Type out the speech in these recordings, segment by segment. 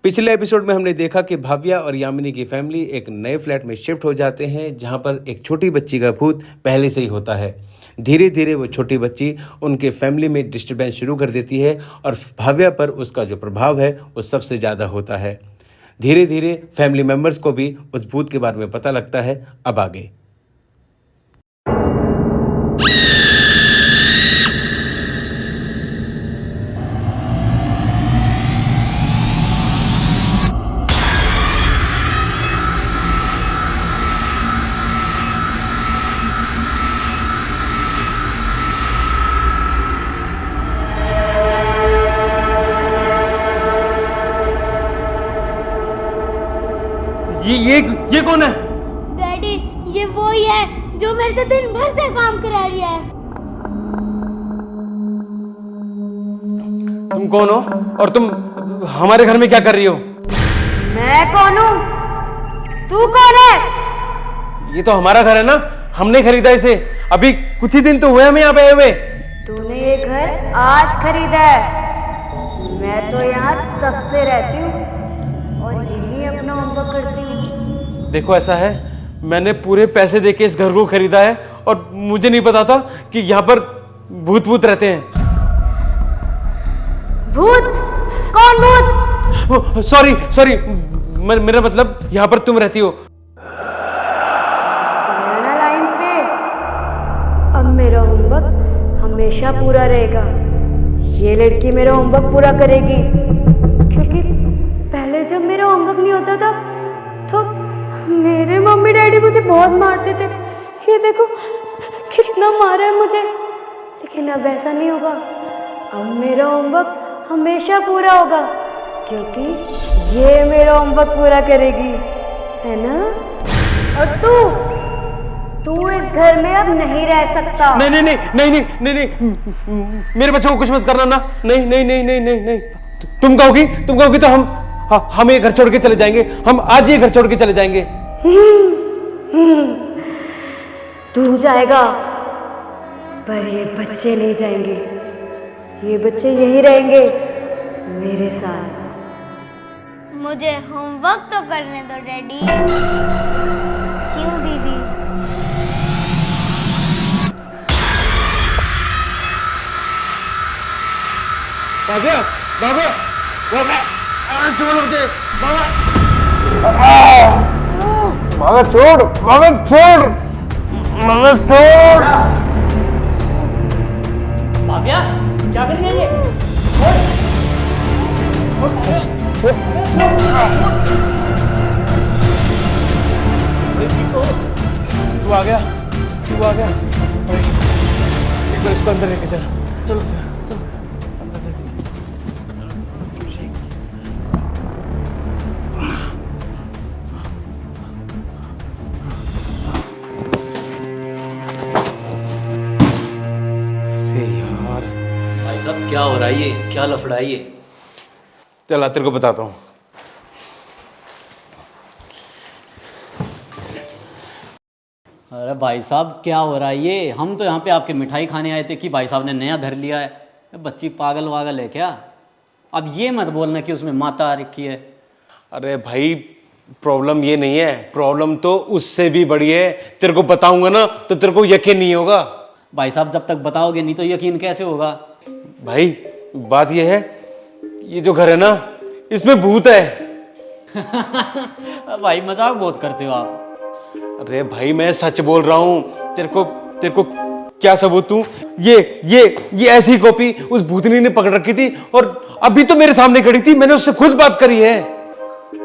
पिछले एपिसोड में हमने देखा कि भाव्या और यामिनी की फैमिली एक नए फ्लैट में शिफ्ट हो जाते हैं जहां पर एक छोटी बच्ची का भूत पहले से ही होता है। धीरे धीरे वो छोटी बच्ची उनके फैमिली में डिस्टर्बेंस शुरू कर देती है और भाव्या पर उसका जो प्रभाव है वो सबसे ज़्यादा होता है। धीरे धीरे फैमिली मेम्बर्स को भी उस भूत के बारे में पता लगता है। अब आगे ये कौन है? डैडी, ये वो ही है जो मेरे से दिन भर से काम करा रही है। तुम कौन हो और तुम हमारे घर में क्या कर रही हो? मैं कौन हूँ? तू कौन है? ये तो हमारा घर है ना, हमने खरीदा इसे। अभी कुछ ही दिन तो हुए हमें यहाँ पे आए हुए। तूने ये घर आज खरीदा है। मैं तो यहाँ तब से रहती हूँ और यही अपना होमवर्क करती हूँ। देखो ऐसा है, मैंने पूरे पैसे देके इस घर को खरीदा है और मुझे नहीं पता था कि यहाँ पर भूत रहते हैं। भूत? कौन भूत? सॉरी, मेरा मतलब यहाँ पर तुम रहती हो। रहना लाइन पे। अब मेरा होमवर्क हमेशा पूरा रहेगा। ये लड़की मेरा होमवर्क पूरा करेगी, क्योंकि पहले जब मेरा होमवर्क नहीं होता था तो मेरे मम्मी डैडी मुझे बहुत मारते थे। ये देखो कितना मारा है मुझे। लेकिन अब ऐसा नहीं होगा। अब मेरा होमवर्क हमेशा पूरा होगा, क्योंकि ये मेरा होमवर्क पूरा करेगी, है ना? और तू इस घर में अब नहीं रह सकता। नहीं, मेरे बच्चों को कुछ मत करना ना। नहीं। तुम कहोगी तो हम ये घर छोड़ के चले जाएंगे। हम आज ये घर छोड़ के चले जाएंगे। तू जाएगा, पर ये बच्चे नहीं जाएंगे। ये बच्चे यही रहेंगे मेरे साथ। मुझे होमवर्क तो करने दो डैडी। क्यों दीदी? बाबा छोड़ मुझे। बाबा छोड़। भाव्या, क्या कर रही है ये? तू आ गया। एक बार इसको अंदर लेके चलो। अंदर लेके यार, भाई साहब क्या हो रहा है ये? क्या लफड़ा है ये? चल तेरे को बताता हूँ। अरे भाई साहब क्या हो रहा है ये? हम तो यहाँ पे आपके मिठाई खाने आए थे कि भाई साहब ने नया घर लिया है। बच्ची पागल वागल है क्या? अब ये मत बोलना कि उसमें माता आ रखी है। अरे भाई, प्रॉब्लम ये नहीं है, प्रॉब्लम तो उससे भी बड़ी है। तेरे को बताऊंगा ना तो तेरे को यकीन नहीं होगा। भाई साहब जब तक बताओगे नहीं तो यकीन कैसे होगा? भाई बात ये है, ये जो घर है ना, इसमें भूत है। भाई मजाक बहुत करते हो आप। अरे भाई मैं सच बोल रहा हूँ। तेरे को क्या सबूत दूं? ये ऐसी कॉपी उस भूतनी ने पकड़ रखी थी और अभी तो मेरे सामने खड़ी थी। मैंने उससे खुद बात करी है।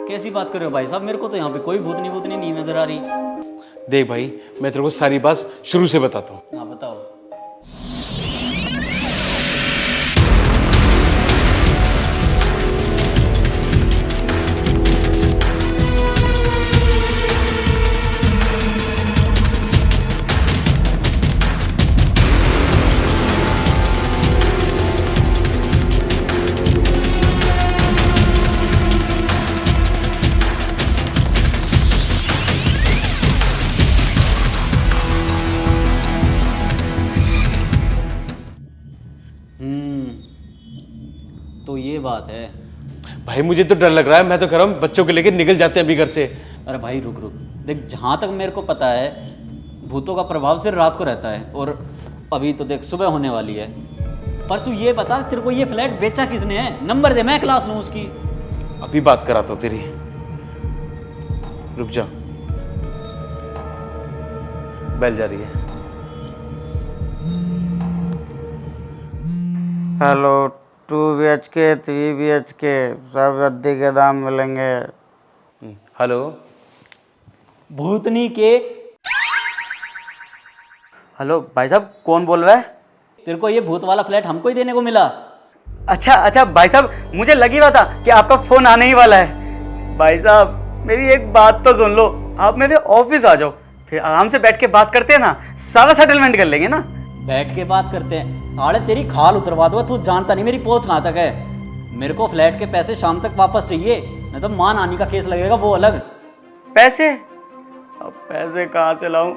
कैसी बात कर रहे हो भाई साहब? मेरे को तो यहाँ पे कोई भूतनी नहीं नजर आ रही। देख भाई, मैं तेरे को सारी बात शुरू से बताता हूँ। हाँ बताओ। तो ये बात है। भाई मुझे तो डर लग रहा है, मैं तो कह रहा हूँ बच्चों को लेकर निकल जाते हैं अभी घर से। अरे भाई रुक रुक, देख जहाँ तक मेरे को पता है भूतों का प्रभाव सिर्फ रात को रहता है, और अभी तो देख सुबह होने वाली है। पर तू ये बता तेरे को ये फ्लैट बेचा किसने है? नंबर दे, मैं क्लास लूँ उसकी। अभी बात कराता हूँ तेरी, रुक जा। बेल जा रही है। हेलो, 2 BHK 3 BHK सब गद्दी के दाम मिलेंगे। हेलो, भूतनी के। हेलो भाई साहब, कौन बोल रहा है? तेरे को ये भूत वाला फ्लैट हमको ही देने को मिला। अच्छा भाई साहब, मुझे लग ही रहा था कि आपका फोन आने ही वाला है। भाई साहब मेरी एक बात तो सुन लो, आप मेरे ऑफिस आ जाओ, फिर आराम से बैठ के बात करते हैं ना, सारा सेटलमेंट कर लेंगे ना। बैठ के बात करते हैं? आड़े तेरी खाल उतरवा दो, तू जानता नहीं मेरी पहुंच कहाँ तक है। मेरे को फ्लैट के पैसे शाम तक वापस चाहिए, नहीं तो मान आनी का केस लगेगा, वो अलग। पैसे? अब पैसे कहाँ से लाऊं?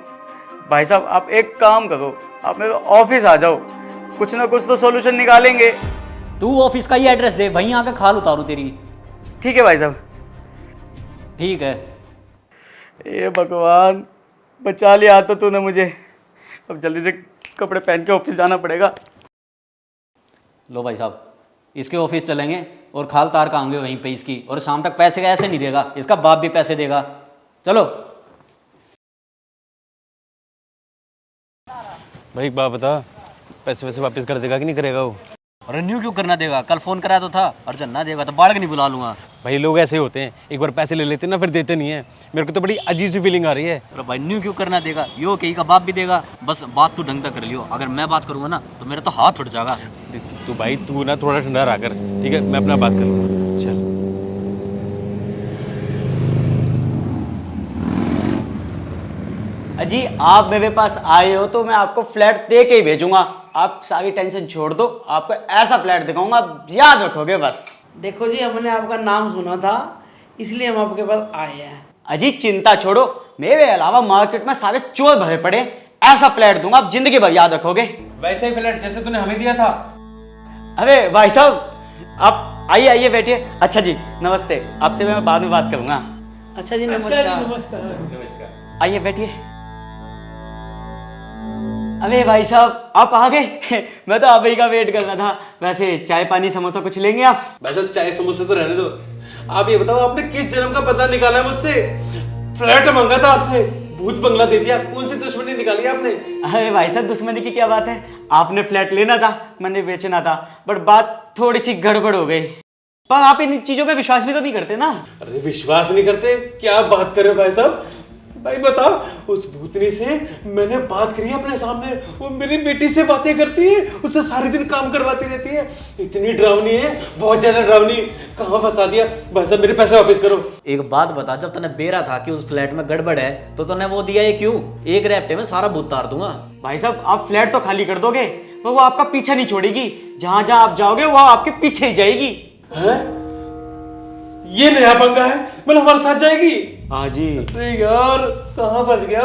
भाई साहब आप एक काम करो, आप मेरे ऑफिस आ जाओ, कुछ ना कुछ तो सॉल्यूशन निकालेंगे। तू ऑफिस का ही एड्रेस दे, वहीं आकर खाल उतारू तेरी। ठीक है भाई साहब। ठीक है। ये भगवान, बचा लिया तो तूने मुझे। अब जल्दी से कपड़े पहन के ऑफिस जाना पड़ेगा। लो भाई साहब, इसके ऑफिस चलेंगे और खाल तार का आएंगे वहीं पे इसकी, और शाम तक पैसे ऐसे नहीं देगा, इसका बाप भी पैसे देगा। चलो भाई एक बात बता, पैसे वैसे वापस कर देगा कि नहीं करेगा वो? अरे न्यू क्यों करना देगा? कल फोन कराया तो था, अर्जन ना देगा तो बाढ़ नहीं बुला लूंगा। भाई लोग ऐसे होते हैं, एक बार पैसे ले लेते हैं ना, फिर देते नहीं है। मेरे को तो बड़ी अजीब सी फीलिंग आ रही है। अरे भाई न्यू क्यों करना देगा? यो कहीं का बाप भी देगा। बस बात तू ढंग तक कर लियो, अगर मैं बात करूंगा ना तो मेरा तो हाथ उठ जाएगा। तू भाई तू ना थोड़ा ठंडा रहा कर, ठीक है? मैं अपना बात कर लूँगा। चल अजी आप मेरे पास आए हो तो मैं आपको फ्लैट दे के ही भेजूंगा। आप सारी टेंशन छोड़ दो, आपको ऐसा फ्लैट दिखाऊंगा आप याद रखोगे बस। देखो जी, हमने आपका नाम सुना था इसलिए हम आपके पास आए हैं। अजी चिंता छोड़ो, मेरे अलावा मार्केट में सारे चोर भरे पड़े, ऐसा फ्लैट दूंगा आप जिंदगी भर याद रखोगे। वैसे ही फ्लैट जैसे तूने हमें दिया था। अरे भाई साहब आप आइए आइए बैठिए। अच्छा जी नमस्ते, आपसे मैं बाद में बात करूंगा। अच्छा जी नमस्कार। आइए बैठिए। अरे भाई साहब आप आ गए मैं तो आप ही का वेट कर रहा था। वैसे चाय पानी समोसा कुछ लेंगे आप? भाई साहब चाय समोसे तो रहने दो, आप ये बताओ आपने किस जन्म का बदला निकाला है मुझसे? फ्लैट मांगा था आपसे, भूत बंगला दे दिया, कौन सी दुश्मनी निकाली आपने? अरे भाई साहब दुश्मनी की क्या बात है, आपने फ्लैट लेना था मैंने बेचना था, बट बात थोड़ी सी गड़बड़ हो गई। पर आप इन चीजों पे विश्वास भी तो नहीं करते ना। अरे विश्वास नहीं करते? क्या बात कर रहे हो भाई साहब? भाई बताओ, उस भूतनी से मैंने बात करी है अपने सामने, वो मेरी बेटी से बातें करती है, उससे सारे दिन काम करवाती रहती है, इतनी डरावनी है, बहुत ज्यादा डरावनी। कहाँ फंसा दिया भाई साहब, मेरे पैसे वापस करो। एक बात बता, जब तूने बेरा था कि उस फ्लैट में गड़बड़ है तो तूने वो दिया ये क्यों? एक रेप्टे में सारा भूत तार दूंगा। भाई साहब आप फ्लैट तो खाली कर दोगे तो वो आपका पीछा नहीं छोड़ेगी, जहां जहां आप जाओगे वो आपके पीछे ही जाएगी। हैं? ये नया पंगा है, मतलब हमारे साथ जाएगी? हाँ जी। अरे यार कहाँ फंस गया,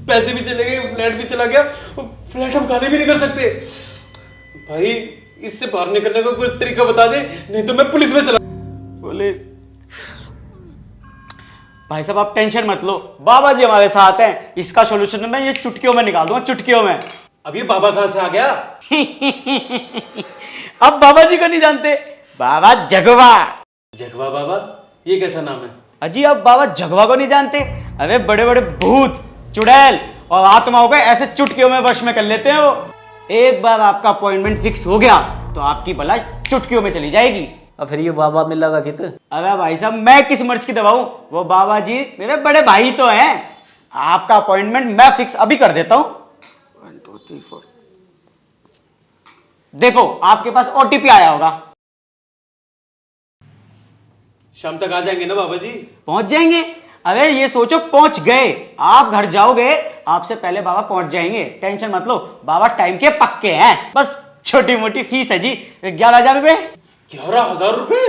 पैसे भी चले गए, फ्लैट भी चला गया, फ्लैट हम खाली भी नहीं कर सकते। भाई इससे बाहर निकलने का कोई तरीका बता दे, नहीं तो मैं पुलिस में चला। पुलिस? भाई साहब आप टेंशन मत लो, बाबा जी हमारे साथ हैं, इसका सॉल्यूशन मैं ये चुटकियों में निकाल दूंगा, चुटकियों में। अब ये बाबा कहाँ से आ गया? अब बाबा जी को नहीं जानते, बाबा जगवा। जगवा बाबा, ये कैसा नाम है? अजी आप बाबा जगवा को नहीं जानते? अरे बड़े बड़े भूत चुड़ैल और आत्माओं को ऐसे चुटकियों में वश में कर लेते हैं वो। एक बार आपका अपॉइंटमेंट फिक्स हो गया तो आपकी भलाई चुटकियों में चली जाएगी। अब फिर ये बाबा मिल लगा कित? अरे भाई साहब मैं किस मर्ज की दवाऊं, वो बाबा जी मेरे बड़े भाई तो हैं। आपका अपॉइंटमेंट मैं फिक्स अभी कर देता हूं। 1 2 3 4 देखो आपके पास ओटीपी आया होगा। शाम तक आ जाएंगे ना बाबा जी? पहुंच जाएंगे। अरे ये सोचो पहुंच गए, आप घर जाओगे आपसे पहले बाबा पहुंच जाएंगे, टेंशन मत लो, बाबा टाइम के पक्के हैं। बस छोटी मोटी फीस है जी 11,000 रुपए। 11,000 रुपए?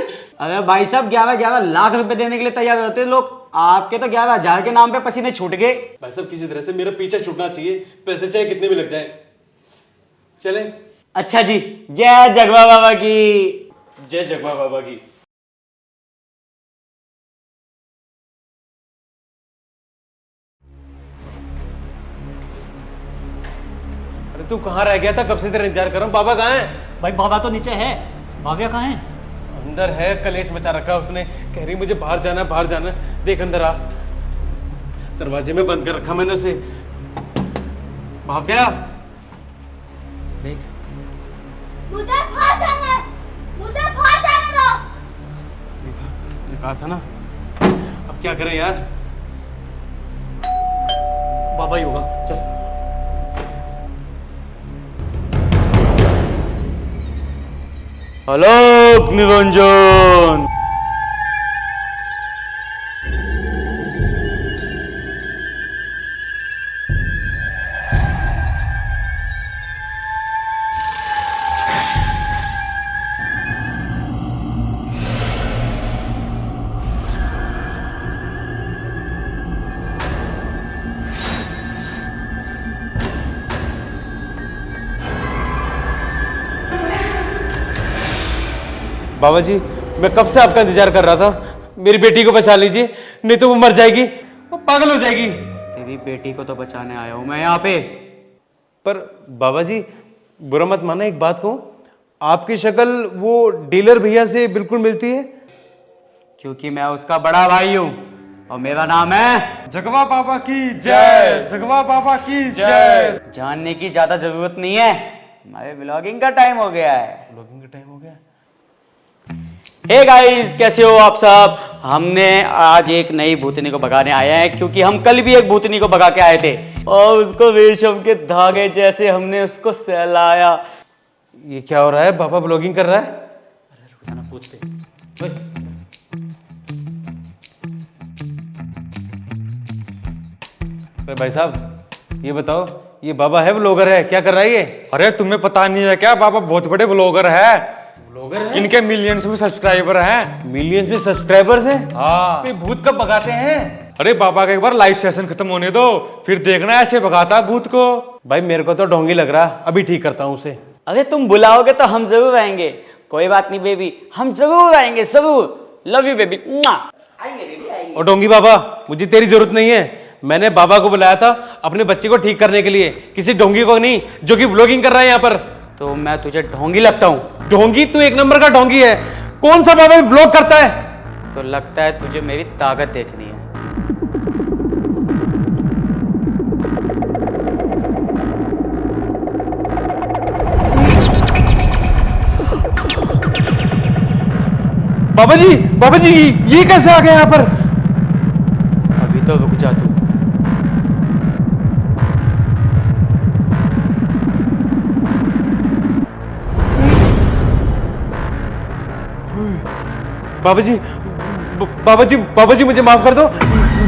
अरे भाई साहब 11 लाख रुपए देने के लिए तैयार होते हैं लोग, आपके तो 11,000 के नाम पे पसीने छूट गए। भाई साहब किसी तरह से मेरा पीछा छूटना चाहिए, पैसे चाहे कितने भी लग जाए। चलें? अच्छा जी, जय जगवा बाबा की। जय जगवा बाबा की। तू कहाँ रह गया था? कब से तेरा इंतजार कर रहा हूँ। बाबा कहाँ है? भाई बाबा तो नीचे है, भाव्या कहाँ है? अंदर है, कलेश मचा रखा है उसने। कह रही मुझे बाहर जाना है, बाहर जाना है। देख अंदर आ, दरवाजे में बंद कर रखा मैंने उसे। भाव्या देख, मुझे बाहर जाना है, मुझे बाहर जाने दो। देखा, मैंने कहा था ना। अब क्या करें यार? बाबा ही होगा, चल। आलोक निरंजन। बाबा जी, मैं कब से आपका इंतजार कर रहा था। मेरी बेटी को बचा लीजिए, नहीं तो वो मर जाएगी, वो पागल हो जाएगी। तेरी बेटी को तो बचाने आया हूं मैं यहाँ पे। पर बाबा जी, बुरा मत माना, एक बात कहूं, आपकी शक्ल वो डीलर भैया से बिल्कुल मिलती है। क्योंकि मैं उसका बड़ा भाई हूँ और मेरा नाम है जगवा बाबा की जय, जगवा बाबा की जय। जानने की ज्यादा जरूरत नहीं है, हमारे ब्लॉगिंग का टाइम हो गया है। ब्लॉगिंग का टाइम हो गया। हे गाइस, कैसे हो आप सब? हमने आज एक नई भूतनी को भगाने आए हैं, क्योंकि हम कल भी एक भूतनी को भगा के आए थे और उसको रेशम के धागे जैसे हमने उसको सहलाया। ये क्या हो रहा है? बाबा ब्लॉगिंग कर रहा है? पूछते अरे भाई साहब, ये बताओ, ये बाबा है ब्लॉगर है? क्या कर रहा है ये? अरे तुम्हें पता नहीं है क्या, बाबा बहुत बड़े ब्लॉगर है। ब्लॉगर है? इनके मिलियंस में सब्सक्राइबर हैं। मिलियंस में सब्सक्राइबर्स हैं? हाँ। तो ये भूत कब भगाते हैं? अरे बाबा का एक बार लाइव सेशन खत्म होने दो, फिर देखना ऐसे भगाता है भूत को। भाई मेरे को तो ढोंगी लग रहा, अभी ठीक करता हूँ उसे। अरे तुम बुलाओगे तो हम जरूर आएंगे। कोई बात नहीं बेबी, हम जरूर आएंगे, जरूर। Love you baby. आएंगे बेबी, आएंगे। और डोंगी बाबा, मुझे तेरी जरूरत नहीं है। मैंने बाबा को बुलाया था अपने बच्चे को ठीक करने के लिए, किसी ढोंगी को नहीं जो कि ब्लॉगिंग कर रहा है यहाँ पर। तो मैं तुझे ढोंगी लगता हूँ? ढोंगी? तू एक नंबर का ढोंगी है। कौन सा बाबा ब्लॉग करता है? तो लगता है तुझे मेरी ताकत देखनी है। बाबा जी, ये कैसे आ गए यहाँ पर? अभी तो रुक जा तू। बाबा जी मुझे माफ कर दो।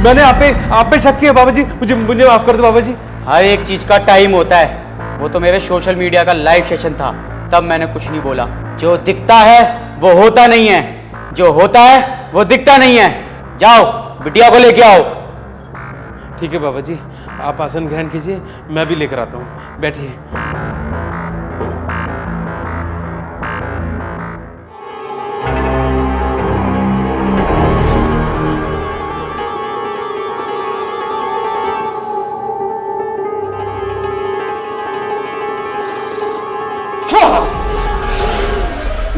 मैंने आप पे शक किया बाबा जी, मुझे माफ कर दो बाबा जी। हर एक चीज का टाइम होता है। वो तो मेरे सोशल मीडिया का लाइव सेशन था, तब मैंने कुछ नहीं बोला। जो दिखता है वो होता नहीं है, जो होता है वो दिखता नहीं है। जाओ बिटिया को लेके आओ। ठीक है बाबा जी, आप आसन ग्रहण कीजिए, मैं भी लेकर आता हूँ। बैठिए।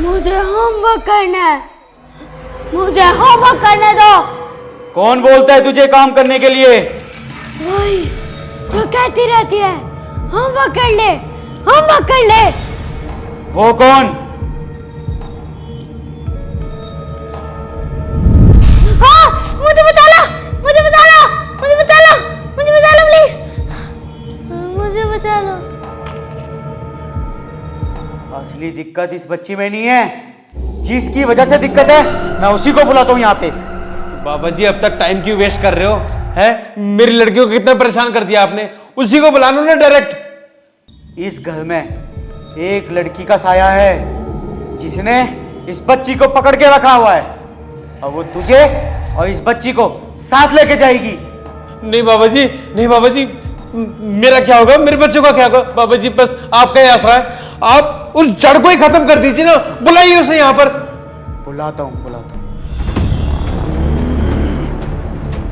मुझे होमवर्क करना है, मुझे होमवर्क करने दो। कौन बोलता है तुझे काम करने के लिए? वही जो कहती रहती है, होमवर्क कर ले, होमवर्क कर ले। वो कौन? हाँ, मुझे बता लो, मुझे बता लो, मुझे बता लो, मुझे बता लो प्लीज, मुझे बचा लो। असली दिक्कत इस बच्ची में नहीं है, जिसकी वजह से दिक्कत है मैं उसी को बुलाता हूँ यहाँ पे। बाबा जी, अब तक टाइम क्यों वेस्ट कर रहे हो? है, मेरी लड़कियों को कितना परेशान कर दिया आपने। उसी को बुला लो ना डायरेक्ट। इस घर में एक लड़की का साया है जिसने इस बच्ची को पकड़ के रखा हुआ है, और वो तुझे और इस बच्ची को साथ लेके जाएगी। नहीं बाबा जी, नहीं बाबा जी, मेरा क्या होगा, मेरे बच्चों का क्या होगा? बाबा जी बस आपका ही आसरा है, आप उस जड़ को ही खत्म कर दीजिए ना। बुलाइए उसे यहाँ पर। बुलाता हूँ, बुलाता हूँ।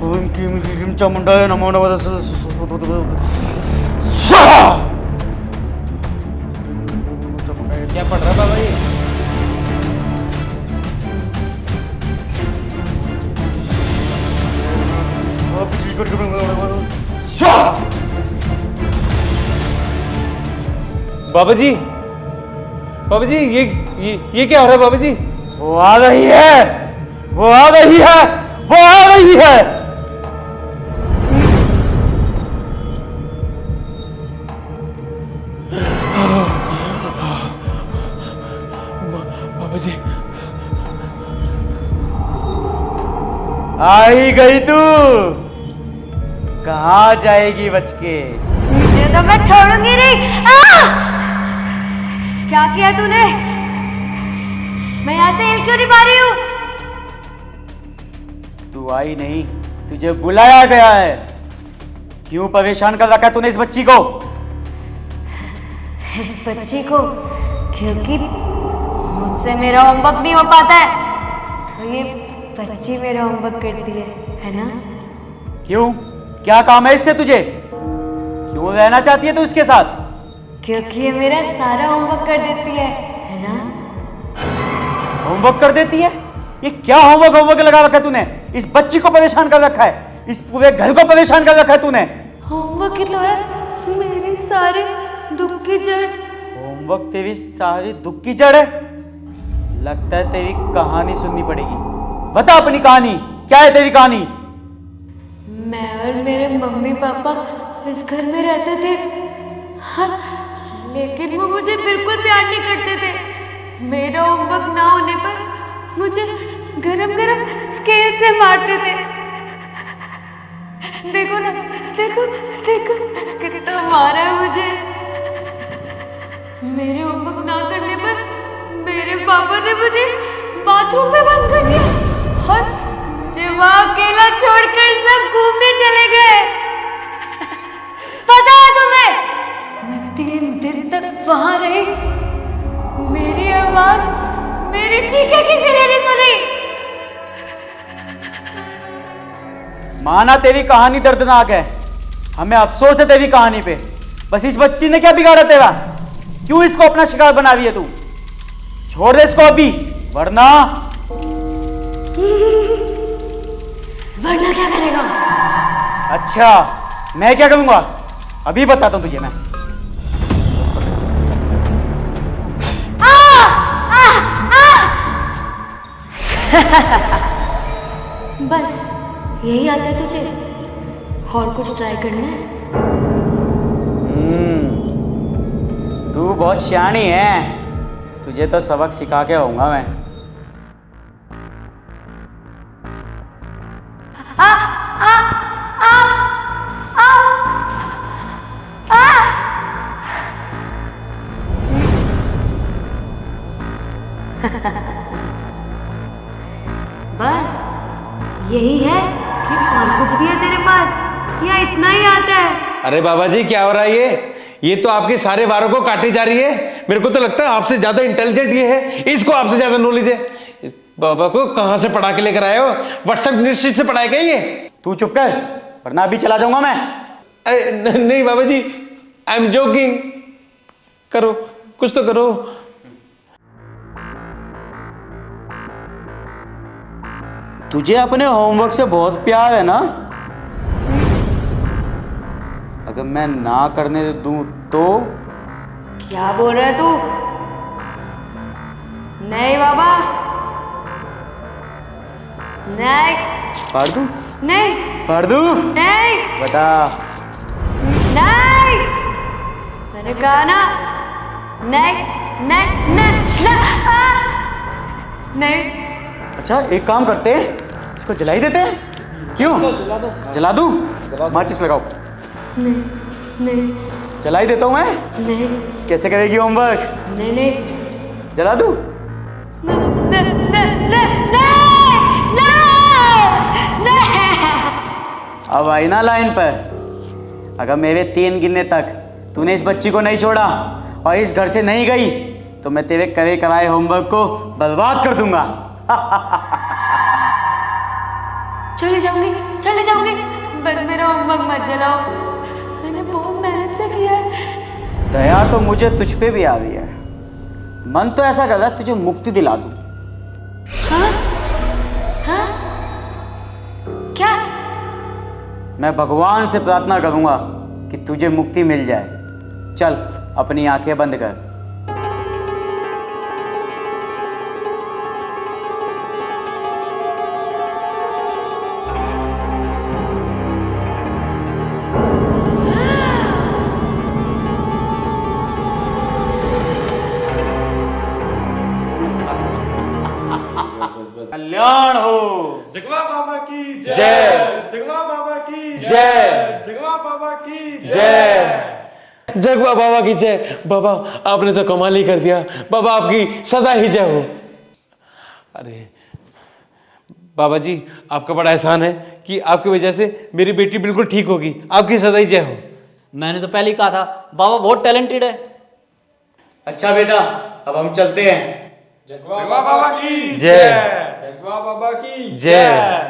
ओम कीम चामुंडा नमो नमः। बाबा जी, बाबा जी, ये क्या हो रहा है बाबा जी? वो आ रही है, वो आ रही है, वो आ रही है। बाबा जी, आई गई तू, कहाँ जाएगी बच के? तुझे तो मैं छोड़ूंगी नहीं। क्या किया तूने? मैं यहाँ से हिल क्यों नहीं पा रही हूँ? तू आई नहीं, तुझे बुलाया गया है। क्यों परेशान कर रखा है तूने इस बच्ची को? इस बच्ची को क्योंकि मुझसे मेरा होमवर्क नहीं हो पाता है, तो ये बच्ची मेरा होमवर्क करती है ना? क्यों, क्या काम है इससे तुझे? क्यों रहना चाहती है तू इसके साथ? क्योंकि ये मेरा सारा होमवर्क कर देती है ना? होमवर्क कर देती है? ये क्या होमवर्क लगा रखा है तूने? इस बच्ची को परेशान कर रखा है, इस पूरे घर को परेशान कर रखा है तूने। होमवर्क ही तो है मेरी सारी दुख की जड़। होमवर्क तेरी सारी दुख की जड़ है? लगता है तेरी कहानी सुननी पड़ेगी। बता अपनी कहानी, क्या है तेरी कहानी? मैं और मेरे मम्मी पापा इस घर में रहते थे, हाँ, लेकिन वो मुझे बिल्कुल प्यार नहीं करते थे। मेरा होमवर्क ना होने पर मुझे गरम गरम स्केल से मारते थे। देखो ना, देखो देखो कितना मारा है मुझे। मेरे होमवर्क ना करने पर मेरे पापा ने मुझे बाथरूम में बंद कर दिया और मुझे वहां अकेला छोड़कर सब घूमने चले गए। पता है तुम्हें, मैं 3 दिन तक वहां रही। मेरी आवाज, मेरी चीखें किसी ने नहीं सुनी। माना तेरी कहानी दर्दनाक है, हमें अफसोस है तेरी कहानी पे। बस इस बच्ची ने क्या बिगाड़ा तेरा? क्यों इसको अपना शिकार बना रही है तू? छोड़ दे इसको अभी, वरना वरना क्या करेगा? अच्छा, मैं क्या करूंगा अभी बताता हूं तुझे मैं। बस यही आता है तुझे? और कुछ ट्राई करना है? तू बहुत सियानी है, तुझे तो सबक सिखा के आऊंगा मैं। बस यही है कि और कुछ भी है तेरे पास या इतना ही आता है? अरे बाबा जी, क्या हो रहा है ये तो आपके सारे वारों को काटी जा रही है। मेरे को तो लगता है आपसे ज्यादा इंटेलिजेंट ये है, इसको आपसे ज्यादा नॉलेज है। इस बाबा को कहां से पढ़ा के लेकर आए हो? व्हाट्सएप यूनिवर्सिटी से पढ़ाया क्या ये? तू चुप कर, वरना अभी चला जाऊंगा मैं। नहीं बाबा जी, आई एम जोकिंग। करो, कुछ तो करो। तुझे अपने होमवर्क से बहुत प्यार है ना? अगर मैं ना करने दूं तो? क्या बोल रहा है तू? नहीं बाबा, नहीं फाड़ दूं? नहीं फाड़ दूं? नहीं बता। नहीं, मैंने कहा ना, नहीं नहीं नहीं नहीं, नहीं। अच्छा, एक काम करते हैं, इसको जला ही देते हैं। क्यों? जला दूं? माचिस लगाओ। नहीं नहीं जला ही देता हूं मैं। नहीं कैसे करेगी होमवर्क? नहीं नहीं जला दूं? अब आई ना लाइन पर। अगर मेरे 3 गिनने तक तूने इस बच्ची को नहीं छोड़ा और इस घर से नहीं गई तो मैं तेरे करे कराए होमवर्क को बर्बाद कर दूंगा। चले जाऊंगी, चले जाऊंगी, बस मेरा होमवर्क मत जलाओ। मैंने बहुत मेहनत से किया है। दया तो मुझे तुझ पे भी आ रही है। मन तो ऐसा कर रहा है तुझे मुक्ति दिला दूं। हाँ? हाँ? क्या? मैं भगवान से प्रार्थना करूंगा कि तुझे मुक्ति मिल जाए। चल अपनी आंखें बंद कर। कल्याण हो। जगवा बाबा की जय, जगवा बाबा की जय, जगवा बाबा की जय, जगवा बाबा की जय। बाबा आपने तो कमाल ही कर दिया, बाबा आपकी सदा ही जय हो। अरे बाबा जी, आपका बड़ा एहसान है कि आपकी वजह से मेरी बेटी बिल्कुल ठीक होगी। आपकी सदा ही जय हो। मैंने तो पहले ही कहा था बाबा बहुत टैलेंटेड है। अच्छा बेटा, अब हम चलते हैं। जगवा बाबा की जय, जगवा बाबा की जय।